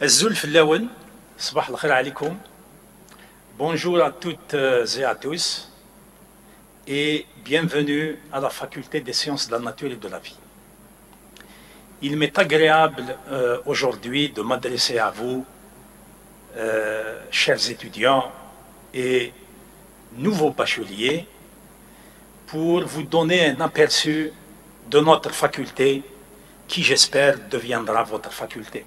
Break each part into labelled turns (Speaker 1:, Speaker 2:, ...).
Speaker 1: الزلف الأول صباح الخير عليكم. Bonjour à toutes et à tous et bienvenue à la faculté des sciences de la nature et de la vie. Il m'est agréable aujourd'hui de m'adresser à vous, chers étudiants et nouveaux bacheliers, pour vous donner un aperçu de notre faculté qui, j'espère, deviendra votre faculté.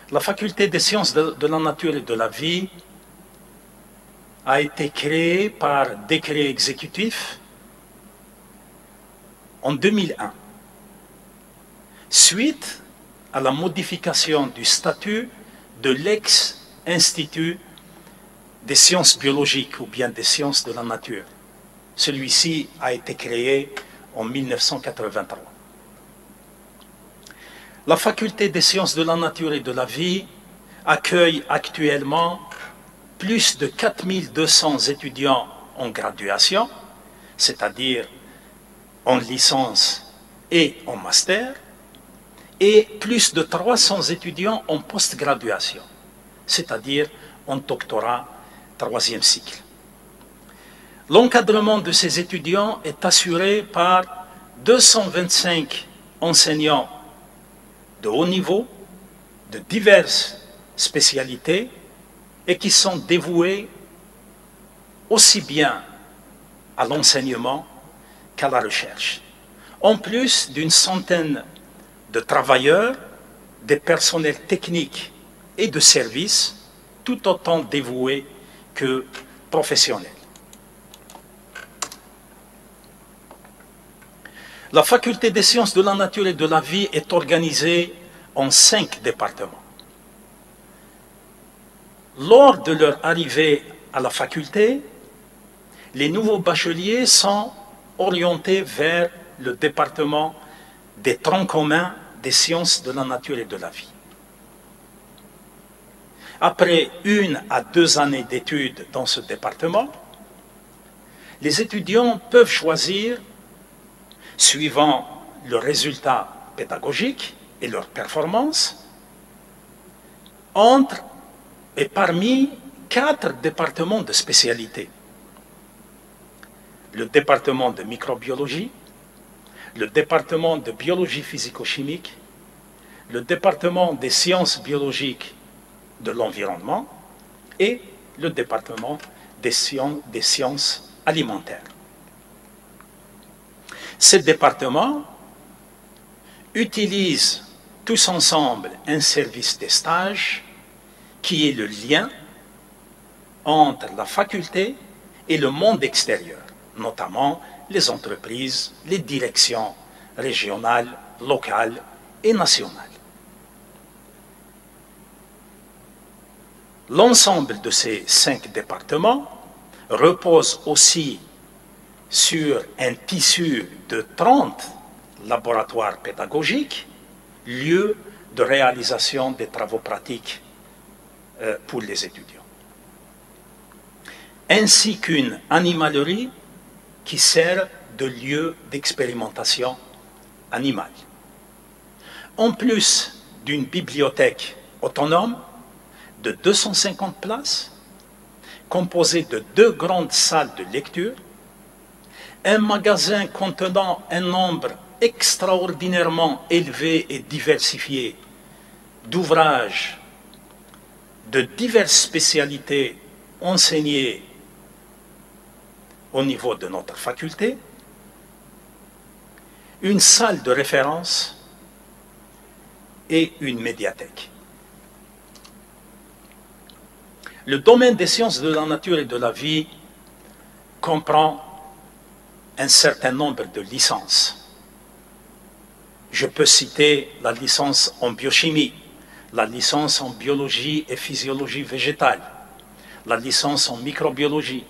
Speaker 1: La faculté des sciences de la nature et de la vie a été créée par décret exécutif en 2001, suite à la modification du statut de l'ex-institut des sciences biologiques ou bien des sciences de la nature. Celui-ci a été créé en 1983. La faculté des sciences de la nature et de la vie accueille actuellement plus de 4200 étudiants en graduation, c'est-à-dire en licence et en master, et plus de 300 étudiants en post-graduation, c'est-à-dire en doctorat troisième cycle. L'encadrement de ces étudiants est assuré par 225 enseignants de haut niveau, de diverses spécialités, et qui sont dévoués aussi bien à l'enseignement qu'à la recherche. En plus d'une centaine de travailleurs, des personnels techniques et de services, tout autant dévoués que professionnels. La faculté des sciences de la nature et de la vie est organisée en 5 départements. Lors de leur arrivée à la faculté, les nouveaux bacheliers sont orientés vers le département des troncs communs des sciences de la nature et de la vie. Après 1 à 2 années d'études dans ce département, les étudiants peuvent choisir, suivant le résultat pédagogique et leur performance, entre et parmi 4 départements de spécialité. Le département de microbiologie, le département de biologie physico-chimique, le département des sciences biologiques de l'environnement et le département des sciences alimentaires. Ces départements utilisent tous ensemble un service de stage qui est le lien entre la faculté et le monde extérieur, notamment les entreprises, les directions régionales, locales et nationales. L'ensemble de ces 5 départements repose aussi sur un tissu de 30 laboratoires pédagogiques, lieux de réalisation des travaux pratiques pour les étudiants, ainsi qu'une animalerie qui sert de lieu d'expérimentation animale. En plus d'une bibliothèque autonome de 250 places, composée de 2 grandes salles de lecture, un magasin contenant un nombre extraordinairement élevé et diversifié d'ouvrages de diverses spécialités enseignées au niveau de notre faculté, une salle de référence et une médiathèque. Le domaine des sciences de la nature et de la vie comprend un certain nombre de licences. Je peux citer la licence en biochimie, la licence en biologie et physiologie végétale, la licence en microbiologie,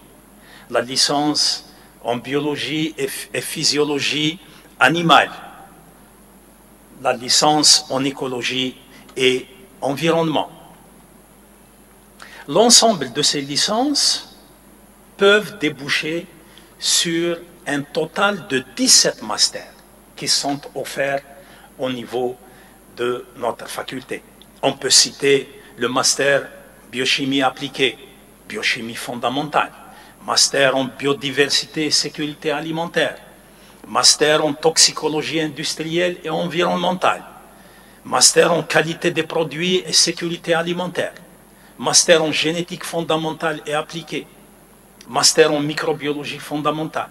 Speaker 1: la licence en biologie et physiologie animale, la licence en écologie et environnement. L'ensemble de ces licences peuvent déboucher sur un total de 17 masters qui sont offerts au niveau de notre faculté. On peut citer le master biochimie appliquée, biochimie fondamentale, master en biodiversité et sécurité alimentaire, master en toxicologie industrielle et environnementale, master en qualité des produits et sécurité alimentaire, master en génétique fondamentale et appliquée, master en microbiologie fondamentale,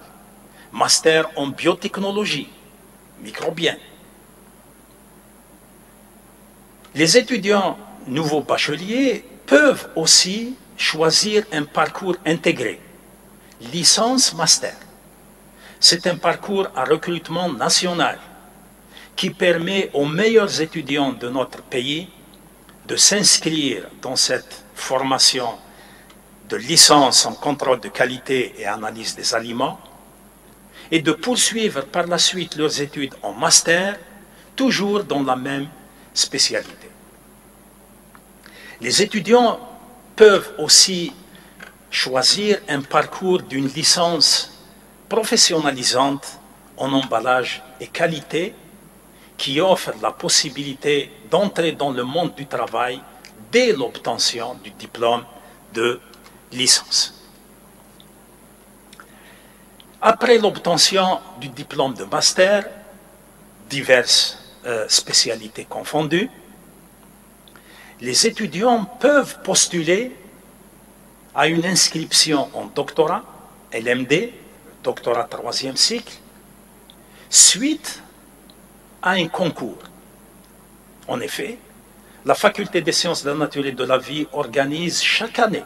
Speaker 1: master en biotechnologie, microbienne. Les étudiants nouveaux bacheliers peuvent aussi choisir un parcours intégré, licence-master. C'est un parcours à recrutement national qui permet aux meilleurs étudiants de notre pays de s'inscrire dans cette formation de licence en contrôle de qualité et analyse des aliments et de poursuivre par la suite leurs études en master, toujours dans la même spécialité. Les étudiants peuvent aussi choisir un parcours d'une licence professionnalisante en emballage et qualité qui offre la possibilité d'entrer dans le monde du travail dès l'obtention du diplôme de licence. Après l'obtention du diplôme de master, diverses spécialités confondues, les étudiants peuvent postuler à une inscription en doctorat, LMD, doctorat troisième cycle, suite à un concours. En effet, la Faculté des sciences de la nature et de la vie organise chaque année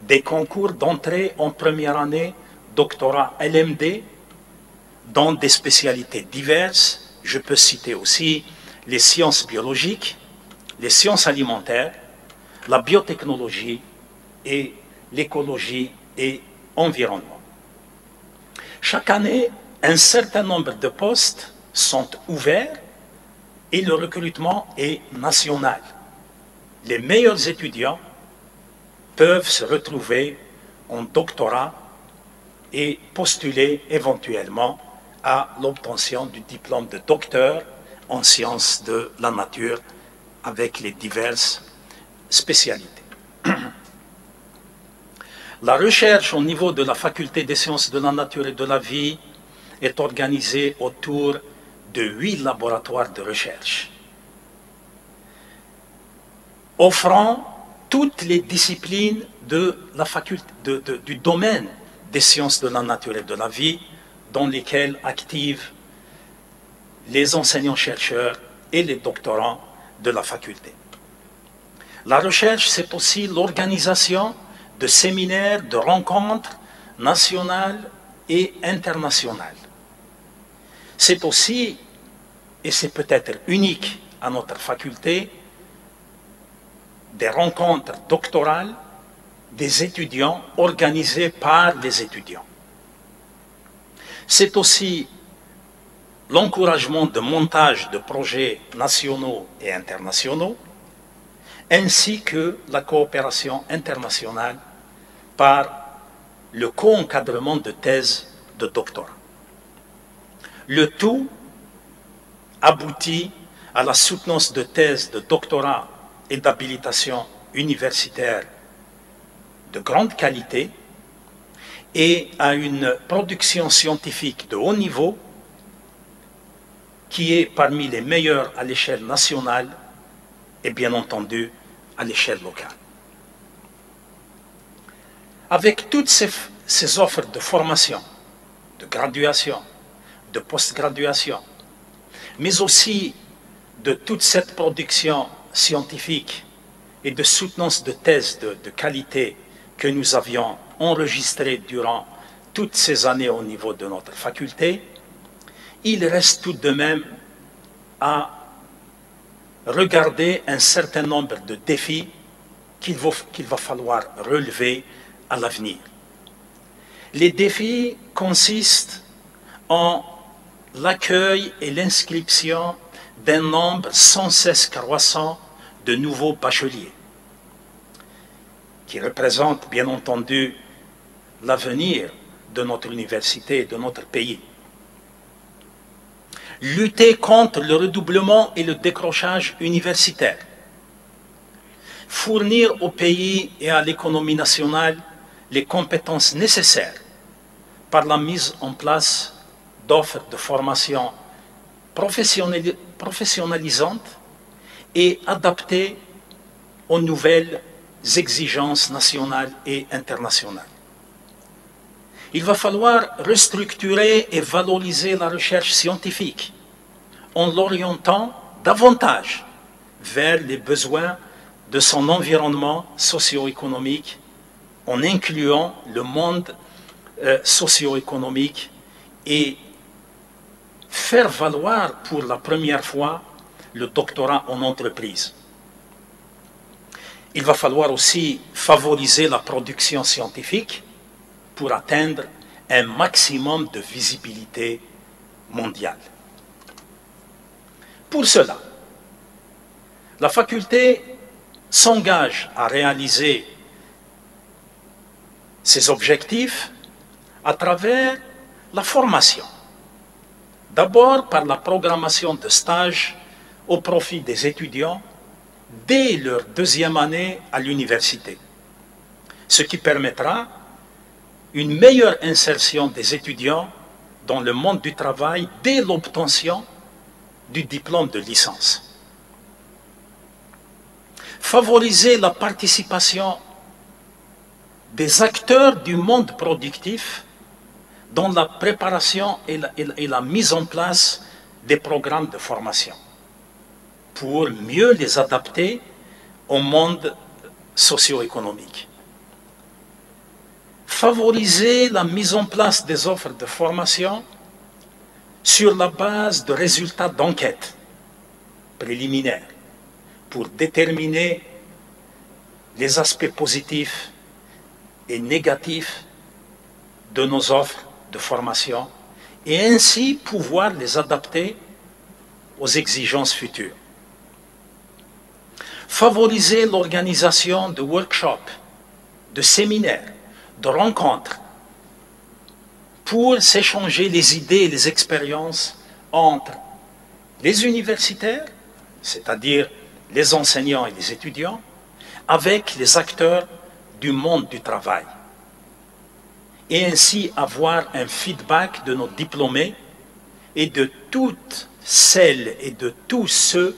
Speaker 1: des concours d'entrée en première année doctorat LMD dans des spécialités diverses. Je peux citer aussi les sciences biologiques, les sciences alimentaires, la biotechnologie et l'écologie et environnement. Chaque année, un certain nombre de postes sont ouverts et le recrutement est national. Les meilleurs étudiants peuvent se retrouver en doctorat et postuler éventuellement à l'obtention du diplôme de docteur en sciences de la nature avec les diverses spécialités. La recherche au niveau de la Faculté des sciences de la nature et de la vie est organisée autour de 8 laboratoires de recherche, offrant toutes les disciplines de la faculté, du domaine des sciences de la nature et de la vie, dans lesquelles activent les enseignants-chercheurs et les doctorants de la faculté. La recherche, c'est aussi l'organisation de séminaires, de rencontres nationales et internationales. C'est aussi, et c'est peut-être unique à notre faculté, des rencontres doctorales des étudiants organisées par les étudiants. C'est aussi l'encouragement de montage de projets nationaux et internationaux, ainsi que la coopération internationale par le co-encadrement de thèses de doctorat. Le tout aboutit à la soutenance de thèses de doctorat et d'habilitation universitaire de grande qualité et à une production scientifique de haut niveau qui est parmi les meilleures à l'échelle nationale et bien entendu à l'échelle locale. Avec toutes ces offres de formation, de graduation, de post-graduation, mais aussi de toute cette production scientifique et de soutenance de thèses de qualité que nous avions enregistrées durant toutes ces années au niveau de notre faculté, il reste tout de même à regarder un certain nombre de défis qu'il va falloir relever à l'avenir. Les défis consistent en l'accueil et l'inscription d'un nombre sans cesse croissant de nouveaux bacheliers, qui représentent bien entendu l'avenir de notre université et de notre pays. Lutter contre le redoublement et le décrochage universitaire, fournir au pays et à l'économie nationale les compétences nécessaires par la mise en place d'offres de formation professionnalisantes et adaptées aux nouvelles exigences nationales et internationales. Il va falloir restructurer et valoriser la recherche scientifique en l'orientant davantage vers les besoins de son environnement socio-économique, en incluant le monde socio-économique et faire valoir pour la première fois le doctorat en entreprise. Il va falloir aussi favoriser la production scientifique pour atteindre un maximum de visibilité mondiale. Pour cela, la faculté s'engage à réaliser ses objectifs à travers la formation. D'abord par la programmation de stages au profit des étudiants dès leur deuxième année à l'université, ce qui permettra une meilleure insertion des étudiants dans le monde du travail dès l'obtention du diplôme de licence. Favoriser la participation des acteurs du monde productif dans la préparation et la mise en place des programmes de formation pour mieux les adapter au monde socio-économique. Favoriser la mise en place des offres de formation sur la base de résultats d'enquête préliminaires pour déterminer les aspects positifs et négatifs de nos offres de formation et ainsi pouvoir les adapter aux exigences futures. Favoriser l'organisation de workshops, de séminaires, de rencontres pour s'échanger les idées et les expériences entre les universitaires, c'est-à-dire les enseignants et les étudiants, avec les acteurs du monde du travail. Et ainsi avoir un feedback de nos diplômés et de toutes celles et de tous ceux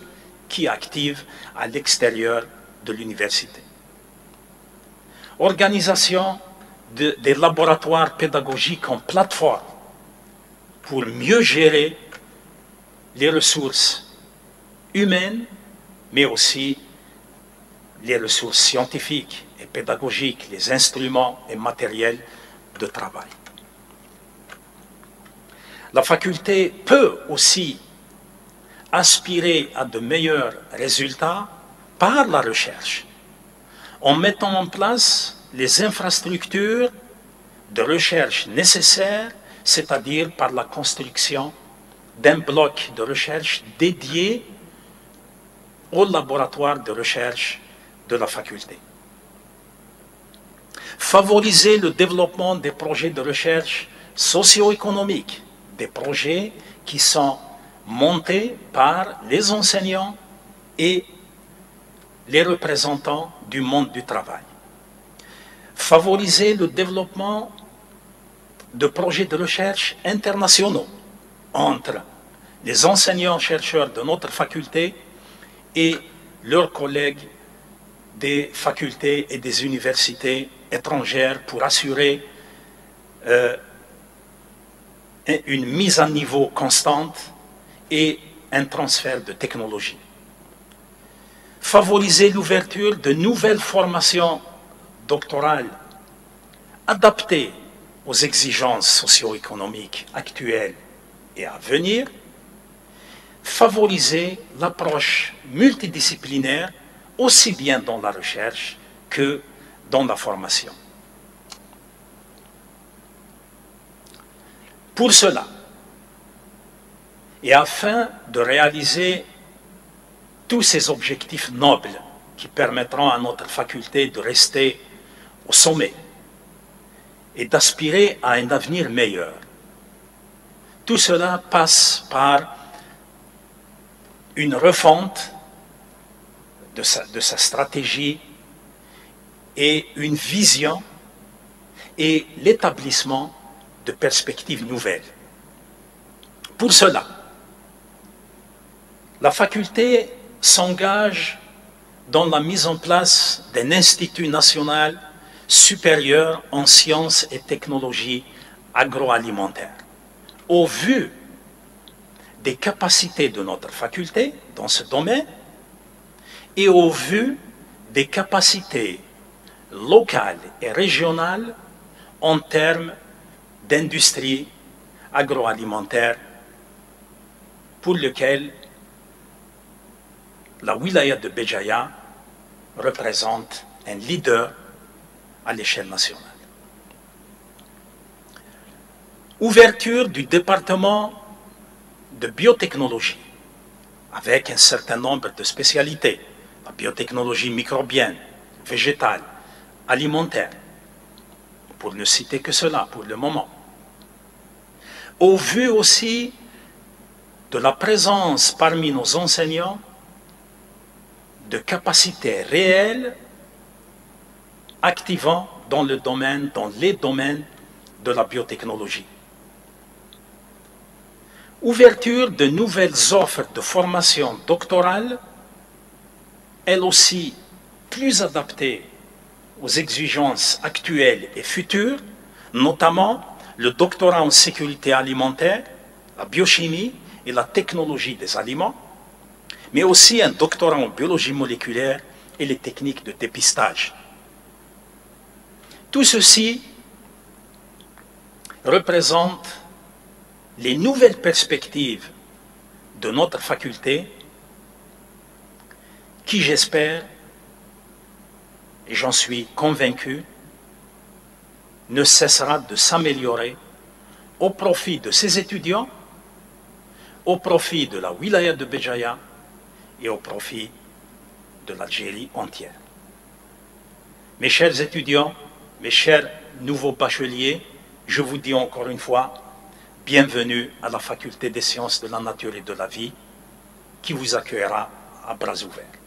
Speaker 1: qui activent à l'extérieur de l'université. Organisation des laboratoires pédagogiques en plateforme pour mieux gérer les ressources humaines, mais aussi les ressources scientifiques et pédagogiques, les instruments et matériels de travail. La faculté peut aussi aspirer à de meilleurs résultats par la recherche, en mettant en place les infrastructures de recherche nécessaires, c'est-à-dire par la construction d'un bloc de recherche dédié au laboratoire de recherche de la faculté. Favoriser le développement des projets de recherche socio-économiques, des projets qui sont montés par les enseignants et les représentants du monde du travail. Favoriser le développement de projets de recherche internationaux entre les enseignants-chercheurs de notre faculté et leurs collègues des facultés et des universités étrangères pour assurer une mise à niveau constante et un transfert de technologie. Favoriser l'ouverture de nouvelles formations doctorales adaptées aux exigences socio-économiques actuelles et à venir. Favoriser l'approche multidisciplinaire aussi bien dans la recherche que dans la formation. Pour cela, et afin de réaliser tous ces objectifs nobles qui permettront à notre faculté de rester au sommet et d'aspirer à un avenir meilleur, tout cela passe par une refonte de sa stratégie et une vision et l'établissement de perspectives nouvelles. Pour cela, la faculté s'engage dans la mise en place d'un institut national supérieur en sciences et technologies agroalimentaires. Au vu des capacités de notre faculté dans ce domaine et au vu des capacités locales et régionales en termes d'industrie agroalimentaire pour lequel la wilaya de Béjaïa représente un leader à l'échelle nationale. Ouverture du département de biotechnologie avec un certain nombre de spécialités, la biotechnologie microbienne, végétale, alimentaire, pour ne citer que cela pour le moment. Au vu aussi de la présence parmi nos enseignants de capacités réelles activant dans les domaines de la biotechnologie. Ouverture de nouvelles offres de formation doctorale, elles aussi plus adaptées aux exigences actuelles et futures, notamment le doctorat en sécurité alimentaire, la biochimie et la technologie des aliments, mais aussi un doctorat en biologie moléculaire et les techniques de dépistage. Tout ceci représente les nouvelles perspectives de notre faculté qui, j'espère, et j'en suis convaincu, ne cessera de s'améliorer au profit de ses étudiants, au profit de la wilaya de Béjaïa et au profit de l'Algérie entière. Mes chers étudiants, mes chers nouveaux bacheliers, je vous dis encore une fois, bienvenue à la Faculté des sciences de la nature et de la vie qui vous accueillera à bras ouverts.